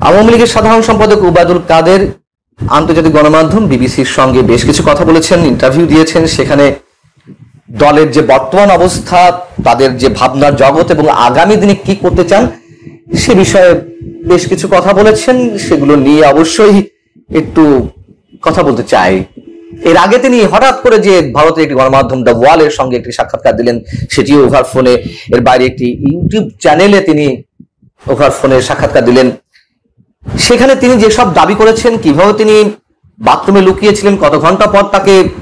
আওয়ামী লীগের সাধারণ সম্পাদক ওবায়দুল কাদের আন্তর্জাতিক গণমাধ্যম বিবিসির সঙ্গে বেশ কিছু কথা বলেছেন, ইন্টারভিউ দিয়েছেন। সেখানে দলের যে বর্তমান অবস্থা, তাদের যে ভাবনার জগৎ এবং আগামী দিনে কি করতে চান সে বিষয়ে বেশ কিছু কথা বলেছেন। সেগুলো নিয়ে অবশ্যই একটু কথা বলতে চাই। এর আগে তিনি হঠাৎ করে যে ভারতের একটি গণমাধ্যম দ্য ওয়ালের সঙ্গে একটি সাক্ষাৎকার দিলেন, সেটিও ওভার ফোনে। এর বাইরে একটি ইউটিউব চ্যানেলে তিনি ওভার ফোনে সাক্ষাৎকার দিলেন। সেখানে তিনি যেসব দাবি করেছেন, কিভাবে তিনি বাথরুমে লুকিয়েছিলেন, কত ঘন্টা পর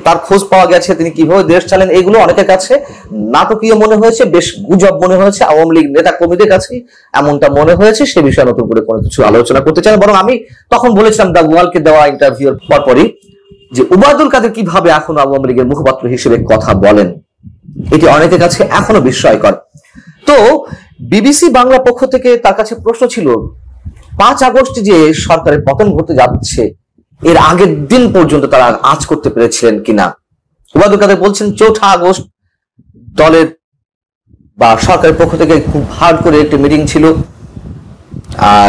তার খোঁজ পাওয়া গেছে, তিনি কিভাবে দেশ চালান, এগুলো অনেকের কাছে নাটকীয় মনে হয়েছে, বেশ গুজব মনে হয়েছে। আওয়ামী লীগ নেতা কর্মীদের কাছে এমনটা মনে হয়েছে। সে বিষয়ে নতুন করে কোনো কিছু আলোচনা করতে চান, বরং আমি তখন বলেছিলাম দ্য ওয়ালকে দেওয়া ইন্টারভিউর পরপরই যে ওবায়দুল কাদের কিভাবে এখন আওয়ামী লীগের মুখপাত্র হিসেবে কথা বলেন, এটি অনেকের কাছে এখনো বিস্ময়কর। তো বিবিসি বাংলা পক্ষ থেকে তার কাছে প্রশ্ন ছিল, 5 আগস্ট যে সরকারের পতন ঘটতে যাচ্ছে এর আগের দিন পর্যন্ত তারা আজ করতে পেরেছিলেন কিনা। ওবায়দুল কাদের বলছেন 4 আগস্ট দলের বা সরকারের পক্ষ থেকে খুব হার্ড করে একটি মিটিং ছিল।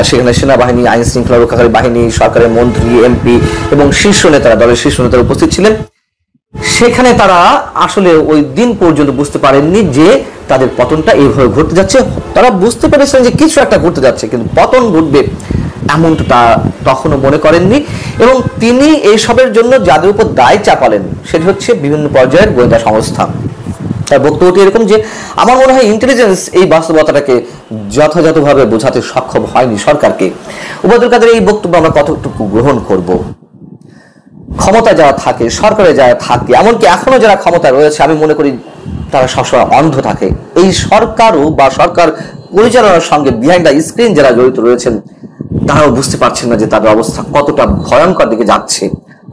সেখানে সেনাবাহিনী, আইন শৃঙ্খলা রক্ষাকারী বাহিনী, সরকারের মন্ত্রী, এমপি এবং শীর্ষ নেতারা, দলের শীর্ষ নেতারা উপস্থিত ছিলেন। সেখানে তারা আসলে ওই দিন পর্যন্ত বুঝতে পারেননি যে তাদের পতনটা এইভাবে ঘটতে যাচ্ছে। তারা বুঝতে পেরেছিলেন যে কিছু একটা ঘটতে যাচ্ছে, কিন্তু পতন ঘটবে এমনটা তখনও মনে করেননি। এবং তিনি এইসবের জন্য যাদের উপর দায় চাপালেন সেটি হচ্ছে বিভিন্ন পর্যায়ের গোয়েন্দা সংস্থা। তার বক্তব্যটি এরকম যে, আমার মনে হয় ইন্টেলিজেন্স এই বাস্তবতাটাকে যথাযথভাবে বোঝাতে সক্ষম হয়নি সরকারকে। ওবায়দুল কাদের এই বক্তব্য আমরা কতটুকু গ্রহণ করব? ক্ষমতা যারা থাকে, সরকারে যারা থাকে, এমনকি এখনো যারা ক্ষমতা রয়েছে, আমি মনে করি তারা সবসময় অন্ধ থাকে। এই সরকারও বা সরকার পরিচালনার সঙ্গে বিহাইন্ড দ্য স্ক্রিন যারা জড়িত রয়েছেন তারাও বুঝতে পারছেন না যে তাদের অবস্থা কতটা ভয়ঙ্কর দিকে যাচ্ছে।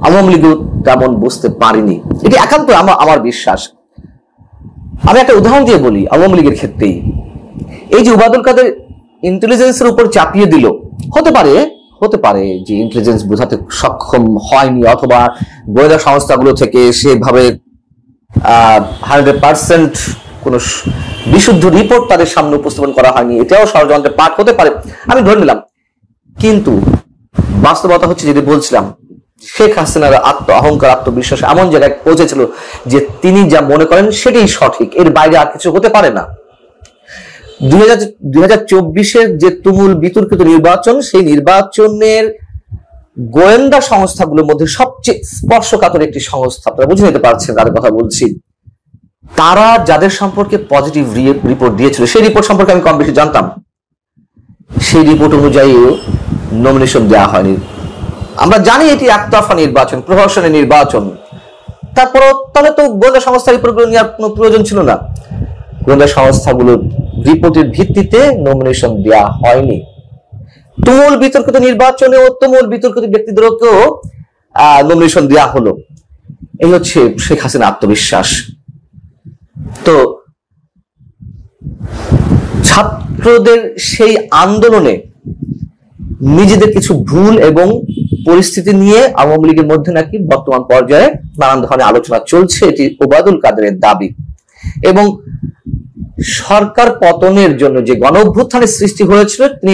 আওয়ামী লীগও তেমন বুঝতে পারেনি, এটি একান্ত আমার বিশ্বাস। আমি একটা উদাহরণ দিয়ে বলি আওয়ামী লীগের ক্ষেত্রেই। এই যে ওবায়দুল কাদের ইন্টেলিজেন্সের উপর চাপিয়ে দিল, হতে পারে যে ইন্টেলিজেন্স বোঝাতে সক্ষম হয়নি, অথবা গোয়েন্দা সংস্থাগুলো থেকে সেভাবে 100% কোন বিশুদ্ধ রিপোর্ট তাদের সামনে উপস্থাপন করা হয়নি, এটাও ষড়যন্ত্রের পার্ট হতে পারে, আমি ধরে নিলাম। কিন্তু বাস্তবতা হচ্ছে, যেটি বলছিলাম, শেখ হাসিনার অহংকার, আত্মবিশ্বাস এমন জায়গায় পৌঁছেছিল যে তিনি যা মনে করেন সেটাই সঠিক, এর বাইরে আর কিছু হতে পারে না। 2024-এর যে তুমুল বিতর্কিত নির্বাচন, সেই নির্বাচনের গোয়েন্দা সংস্থাগুলোর মধ্যে সবচেয়ে স্পর্শকাতর একটি সংস্থা, আপনারা বুঝে নিতে পারছেন তাদের কথা বলছি। তারা যাদের সম্পর্কে পজিটিভ রিপোর্ট দিয়েছিল, সেই রিপোর্ট সম্পর্কে আমি কম বেশি জানতাম, সেই রিপোর্ট অনুযায়ী নমিনেশন দেওয়া হয়নি। আমরা জানি এটি একতরফা নির্বাচন, প্রহসনের নির্বাচন। তারপরও তাহলে তো গোয়েন্দা সংস্থার রিপোর্টগুলো নেওয়ার কোনো প্রয়োজন ছিল না। গোয়েন্দা সংস্থাগুলোর রিপোর্টের ভিত্তিতে নমিনেশন দেওয়া হয়নি। তুমুল বিতর্কিত নির্বাচনে ও তুমুল বিতর্কিত ব্যক্তিদেরকেও নমিনেশন দেওয়া হলো। এই হচ্ছে শেখ হাসিনা আত্মবিশ্বাস। তো ছাত্রদের সেই আন্দোলনে নিজেদের কিছু ভুল এবং পরিস্থিতি নিয়ে আওয়ামী লীগের মধ্যে নাকি বর্তমান পর্যায়ে নানান ধরনের আলোচনা চলছে, এটি ওবায়দুল কাদেরের দাবি। এবং সরকার পতনের জন্য যে গণ অভ্যুত্থানের সৃষ্টি হয়েছিল, তিনি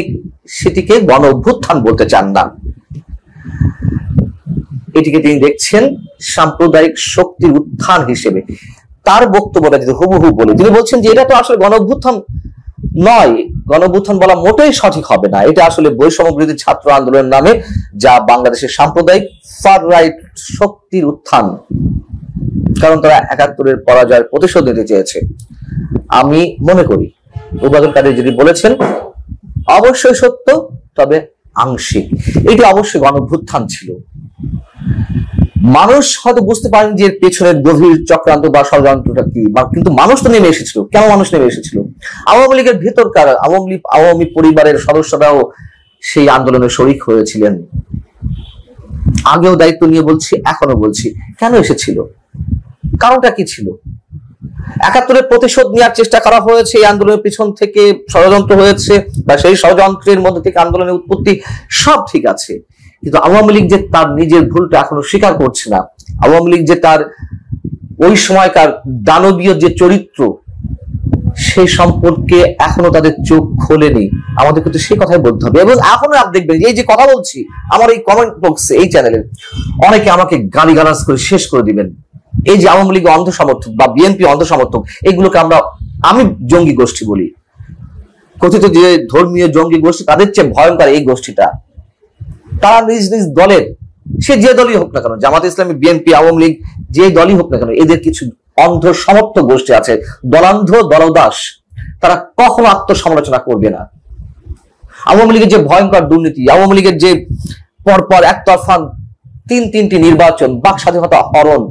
সেটিকে গণ অভ্যুত্থান বলতে চান না। এটিকে তিনি দেখছেন সাম্প্রদায়িক শক্তির উত্থান হিসেবে। তার বক্তব্যটা যদি হুবহু বলে, তিনি বলছেন যে এটা তো আসলে গণ অভ্যুত্থান নয়, গণ অভ্যুত্থান বলা মোটেই সঠিক হবে না, এটা আসলে বৈষম্য বিরোধী ছাত্র আন্দোলনের নামে যা বাংলাদেশের সাম্প্রদায়িক ফার রাইট শক্তির উত্থান, কারণ তারা 71-এর পরাজয়ের প্রতিশোধ নিতে চেয়েছে। আমি মনে করি ওবায়দুল কাদের যদি বলেছেন অবশ্যই সত্য, তবে আংশিক। এটি অবশ্যই গণ অভ্যুত্থান ছিল। মানুষ হয়তো বুঝতে পারেন যে পেছনের গভীর চক্রান্ত বা ষড়যন্ত্রটা কি, কিন্তু মানুষ তো নেমে এসেছিল। কেন মানুষ নেমে এসেছিল? আওয়ামী লীগের ভেতরকার আওয়ামী পরিবারের সদস্যরাও সেই আন্দোলনে শরিক হয়েছিলেন। আগেও দায়িত্ব নিয়ে বলছি, এখনো বলছি। কেন এসেছিল? কারণটা কি ছিল? 71-এর প্রতিশোধ নেওয়ার চেষ্টা করা হয়েছে, এই আন্দোলনের পিছন থেকে ষড়যন্ত্র হয়েছে, বা সেই ষড়যন্ত্রের মধ্যে থেকে আন্দোলনের উৎপত্তি, সব ঠিক আছে। কিন্তু আওয়ামী লীগ যে তার নিজের ভুলটা এখনো স্বীকার করছে না, আওয়ামী লীগ যে তার ওই সময়কার দানবীয় যে চরিত্র সেই সম্পর্কে এখনো তাদের চোখ খোলেনি। আমাদের কিন্তু সেই কথাই বলতে হবে। এবং এখনো আপনি দেখবেন এই যে কথা বলছি, আমার এই কমেন্ট বক্সে এই চ্যানেলে অনেকে আমাকে গালিগালাজ করে শেষ করে দিবেন। এই যে আওয়ামী লীগ অন্ধ সমর্থক বা বিএনপি অন্ধ সমর্থক, এগুলোকে আমি জঙ্গি গোষ্ঠী বলি। কথিত যে ধর্মীয় জঙ্গি গোষ্ঠী, তাদের চেয়ে ভয়ঙ্কর এই গোষ্ঠীটা। তারা নিজ নিজ দলের, সে যে দলই হোক না কেন, জামাত ইসলামী, বিএনপি, আওয়ামী লীগ, যে দলই হোক না কেন, এদের কিছু অন্ধ সমর্থক গোষ্ঠী আছে, দলান্ধ দলদাস। তারা কখনো আত্মসমালোচনা করবে না। আওয়ামী লীগের যে ভয়ঙ্কর দুর্নীতি, আওয়ামী লীগের যে পরপর একতরফা তিনটি নির্বাচন, বাক স্বাধীনতা হরণ,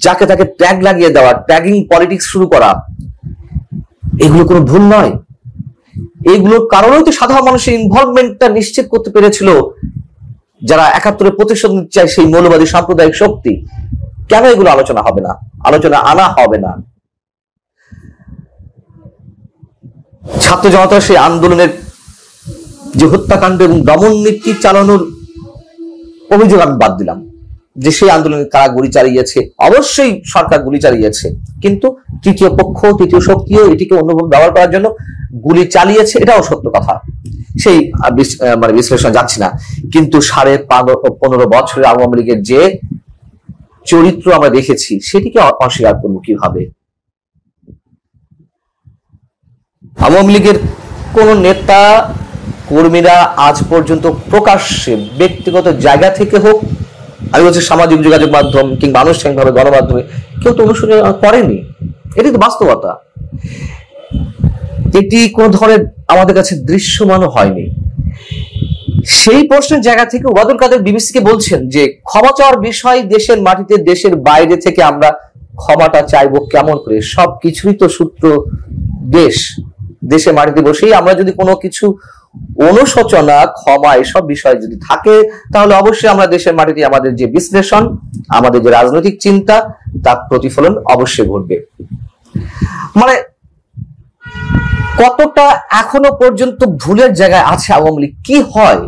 যাকে তাকে ট্যাগ লাগিয়ে দেওয়া, ট্যাগিং পলিটিক্স শুরু করা, এগুলো কোনো ভুল নয়। এইগুলোর কারণেই তো সাধারণ মানুষের ইনভলভমেন্টটা নিশ্চিত করতে পেরেছিল যারা ৭১ প্রতিশোধ নিতে চায়, সেই মৌলবাদী সাম্প্রদায়িক শক্তি। কেন এগুলো আলোচনা হবে না, আলোচনা আনা হবে না? ছাত্র জনতার সেই আন্দোলনের যে হত্যাকাণ্ড এবং দমন নীতি চালানোর অভিযোগ আমি বাদ দিলাম, যে সেই আন্দোলনে কারা গুলি চালিয়েছে, অবশ্যই সরকার গুলি চালিয়েছে, কিন্তু তৃতীয় পক্ষ, তৃতীয় শক্তিও এটিকে অন্যভাবে ব্যবহার করার জন্য গুলি চালিয়েছে, এটাও সত্য কথা। সেই বিশ্লেষণ যাচ্ছি না, কিন্তু 15.5 বছরে আওয়ামী লীগের যে চরিত্র আমরা দেখেছি, সেটিকে অস্বীকার করবো কিভাবে? আওয়ামী লীগের কোন নেতা কর্মীরা আজ পর্যন্ত প্রকাশ্যে ব্যক্তিগত জায়গা থেকে হোক, আমি বলছি সামাজিক যোগাযোগ মাধ্যম কিংবা আনুষ্ঠানিকভাবে গণমাধ্যমে, কেউ তো অনুশীলন করেনি। এটি তো বাস্তবতা। এটি কোন ধরনের আমাদের কাছে দৃশ্যমানও হয়নি। সেই প্রশ্নের জায়গা থেকে ওবায়দুল কাদের বিবিসিকে বলছেন যে ক্ষমা চাওয়ার বিষয় দেশের মাটিতে, দেশের বাইরে থেকে আমরা ক্ষমাটা চাইবো কেমন করে? সবকিছুই তো সূত্র দেশে মাটিতে বসেই আমরা যদি কোনো কিছু অনুশোচনা, ক্ষমা, এসব বিষয় যদি থাকে, তাহলে অবশ্যই আমরা দেশের মাটিতে আমাদের যে বিশ্লেষণ, আমাদের যে রাজনৈতিক চিন্তা, তার প্রতিফলন অবশ্যই ঘটবে। মানে কতটা এখনো পর্যন্ত ভুলের জায়গায় আছে আওয়ামী লীগ? কি হয়,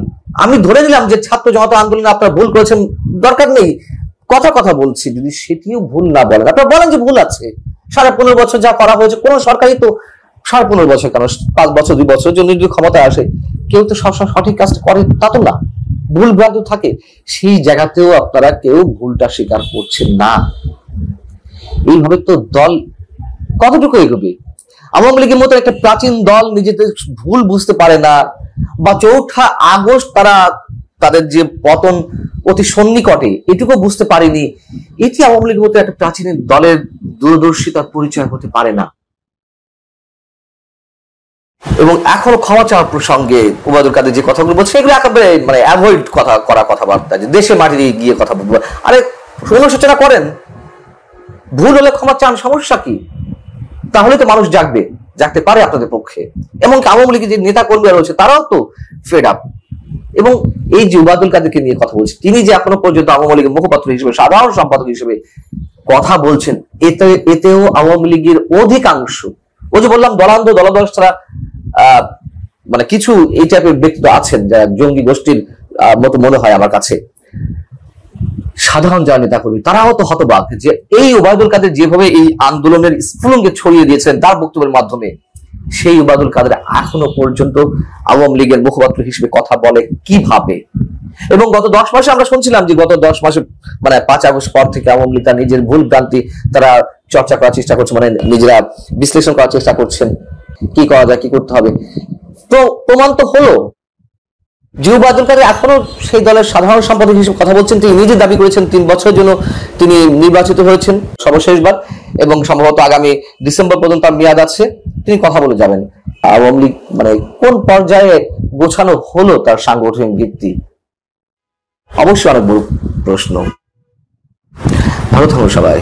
আমি ধরে নিলাম যে ছাত্র জনতা আন্দোলনে আপনারা ভুল করেছেন, দরকার নেই, কথা বলছি, যদি সেটিও ভুল না বলেন, আপনারা বলেন যে ভুল আছে। 15.5 বছর যা করা হয়েছে, কোন সরকারই তো 15.5 বছর কেন, 5 বছর 2 বছর জন্য যদি ক্ষমতায় আসে, কেউ তো সবসময় সঠিক কাজটা করে তা তো না, ভুল ভ্রান্ত থাকে। সেই জায়গাতেও আপনারা কেউ ভুলটা স্বীকার করছেন না। এইভাবে তো দল কতটুকু এগোবে? আওয়ামী লীগের মতো একটা প্রাচীন দল নিজেদের ভুল বুঝতে পারে না, বা 4 আগস্ট তারা তাদের যে পতন অতি সন্নিকটে, এটুকু বুঝতে পারেনি। এটি আওয়ামী লীগের মতো একটা প্রাচীন দলের দূরদর্শিতার পরিচয় হতে পারে না। এবং এখনো ক্ষমা চাওয়ার প্রসঙ্গে ওবায়দুল কাদের যে কথাগুলো বলছে, এগুলো একেবারে অ্যাভয়েড কথাবার্তা, যে দেশে মাটি গিয়ে কথা বলবো। আরে অনুশোচনা করেন, ভুল হলে ক্ষমা চান, সমস্যা কি? তাহলে তো মানুষ জাগতে পারে আপনাদের পক্ষে। এবং আওয়ামী লীগের যে নেতা কর্মীরা রয়েছে, তারাও তো ফেড আপ। এবং এই যে ওবায়দুল কাদেরকে নিয়ে কথা বলছে, তিনি যে এখনো পর্যন্ত আওয়ামী লীগের মুখপাত্র হিসেবে, সাধারণ সম্পাদক হিসেবে কথা বলছেন, এতেও আওয়ামী লীগের অধিকাংশ, ওই যে বললাম দলান্ধ দলদাস ছাড়া কিছু এই টাইপের ব্যক্তি আছেন যারা জঙ্গি গোষ্ঠীর মতো মনে হয় আমার কাছে, সাধারণ যারা নেতা কর্মী, তারাও তো হতবাক যে এই ওবায়দুল কাদের যেভাবে এই আন্দোলনের স্ফুলিঙ্গে ছড়িয়ে দিয়েছেন তার বক্তব্যের মাধ্যমে, সেই ওবায়দুল কাদের এখনো পর্যন্ত আওয়ামী লীগের মুখপাত্র হিসেবে কথা বলে কিভাবে? এবং গত 10 মাসে আমরা শুনছিলাম যে গত 10 মাসে 5 আগস্ট পর থেকে আওয়ামী লীগ তার নিজের ভুল ভ্রান্তি তারা চর্চা করার চেষ্টা করছে, নিজেরা বিশ্লেষণ করার চেষ্টা করছেন, কি করা যায়, কি করতে হবে। তো প্রমাণ তো হলো যে ওবায়দুল কাদের এখনো সেই দলের সাধারণ সম্পাদক হিসেবে কথা বলছেন। তিনি নিজে দাবি করেছেন 3 বছরের জন্য তিনি নির্বাচিত হয়েছেন সর্বশেষবার, এবং সম্ভবত আগামী ডিসেম্বর পর্যন্ত তার মেয়াদ আছে। তিনি কথা বলে যাবেন। আওয়ামী লীগ কোন পর্যায়ে গোছানো হলো তার সাংগঠনিক ভিত্তি, অবশ্যই অনেক বড় প্রশ্ন। ভালো থাকুন সবাই।